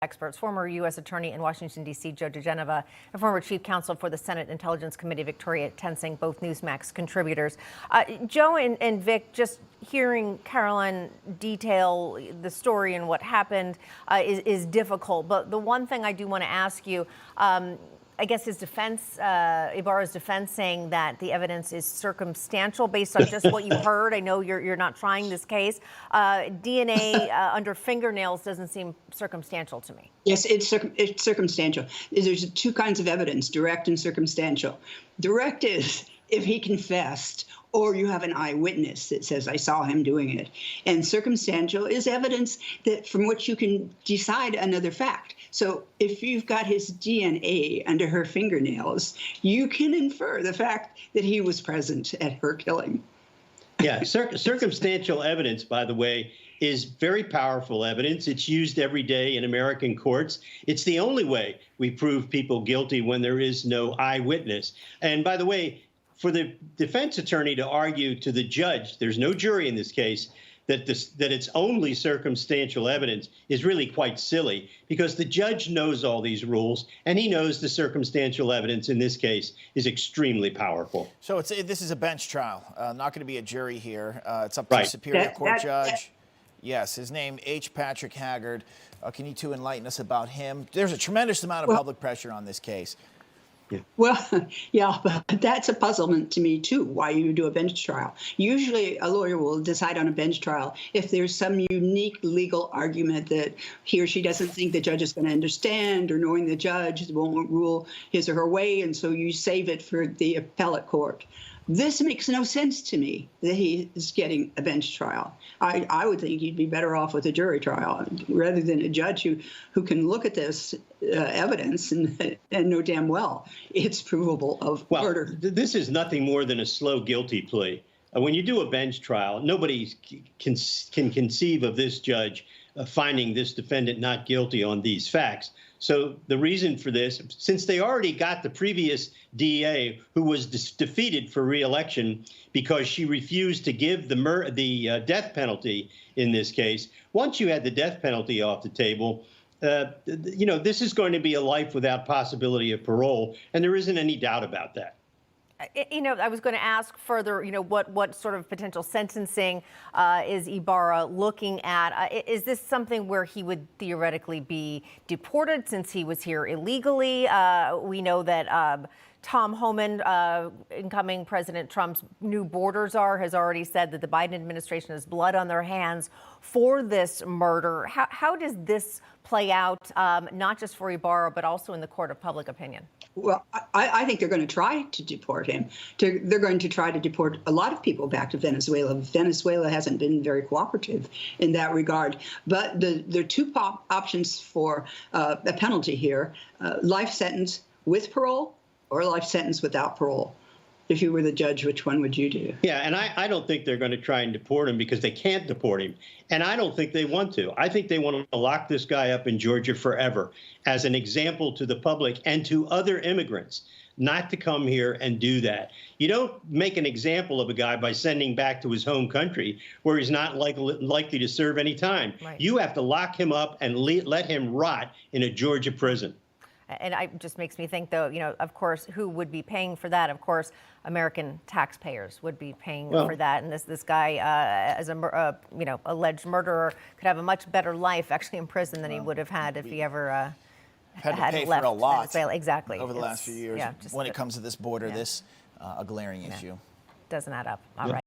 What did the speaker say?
Experts, former U.S. Attorney in Washington, D.C., Joe diGenova, and former Chief Counsel for the Senate Intelligence Committee, Victoria Toensing, both Newsmax contributors. Joe and Vic, just hearing Caroline detail the story and what happened is difficult. But the one thing I do want to ask you, I guess his defense, Ibarra's defense, saying that the evidence is circumstantial based on just what you heard. I know you're not trying this case. DNA under fingernails doesn't seem circumstantial to me. Yes, it's circumstantial. There's two kinds of evidence, direct and circumstantial. Direct is if he confessed, or you have an eyewitness that says, I saw him doing it. And circumstantial is evidence that from which you can decide another fact. So if you've got his DNA under her fingernails, you can infer the fact that he was present at her killing. Yeah, circumstantial evidence, by the way, is very powerful evidence. It's used every day in American courts. It's the only way we prove people guilty when there is no eyewitness. And by the way, for the defense attorney to argue to the judge, there's no jury in this case, that it's only circumstantial evidence is really quite silly, because the judge knows all these rules, and he knows the circumstantial evidence in this case is extremely powerful. So this is a bench trial, not going to be a jury here. It's up to the Superior Court judge. Yes, his name H. Patrick Haggard. Can you two enlighten us about him? There's a tremendous amount of public pressure on this case. Yeah. Well, yeah, but that's a puzzlement to me, too, why you do a bench trial. Usually a lawyer will decide on a bench trial if there's some unique legal argument that he or she doesn't think the judge is going to understand, or knowing the judge won't rule his or her way, and so you save it for the appellate court. This makes no sense to me that he is getting a bench trial. I would think he'd be better off with a jury trial rather than a judge who can look at this evidence and know damn well it's provable of murder. This is nothing more than a slow guilty plea. When you do a bench trial, nobody can conceive of this judge finding this defendant not guilty on these facts. So the reason for this, since they already got the previous DA who was defeated for re-election because she refused to give the death penalty in this case, once you had the death penalty off the table, this is going to be a life without possibility of parole, and there isn't any doubt about that. I was going to ask further, what sort of potential sentencing is Ibarra looking at? Is this something where he would theoretically be deported since he was here illegally? We know that Tom Homan, incoming President Trump's new border czar, has already said that the Biden administration has blood on their hands for this murder. How does this play out, not just for Ibarra, but also in the court of public opinion? Well, I think they're going to try to deport him. They're going to try to deport a lot of people back to Venezuela. Venezuela hasn't been very cooperative in that regard. But there are two options for a penalty here: life sentence with parole or life sentence without parole. If you were the judge, which one would you do? Yeah, and I don't think they're going to try and deport him because they can't deport him. And I don't think they want to. I think they want to lock this guy up in Georgia forever as an example to the public and to other immigrants not to come here and do that. You don't make an example of a guy by sending back to his home country where he's not likely to serve any time. Right. You have to lock him up and let him rot in a Georgia prison. And it just makes me think, though, of course, who would be paying for that? Of course, American taxpayers would be paying for that. And this guy, as a alleged murderer, could have a much better life actually in prison than he would have had if he ever had left for a lot Venezuela. Exactly. Over the last few years, when it comes to this border, this a glaring issue. Doesn't add up. All right.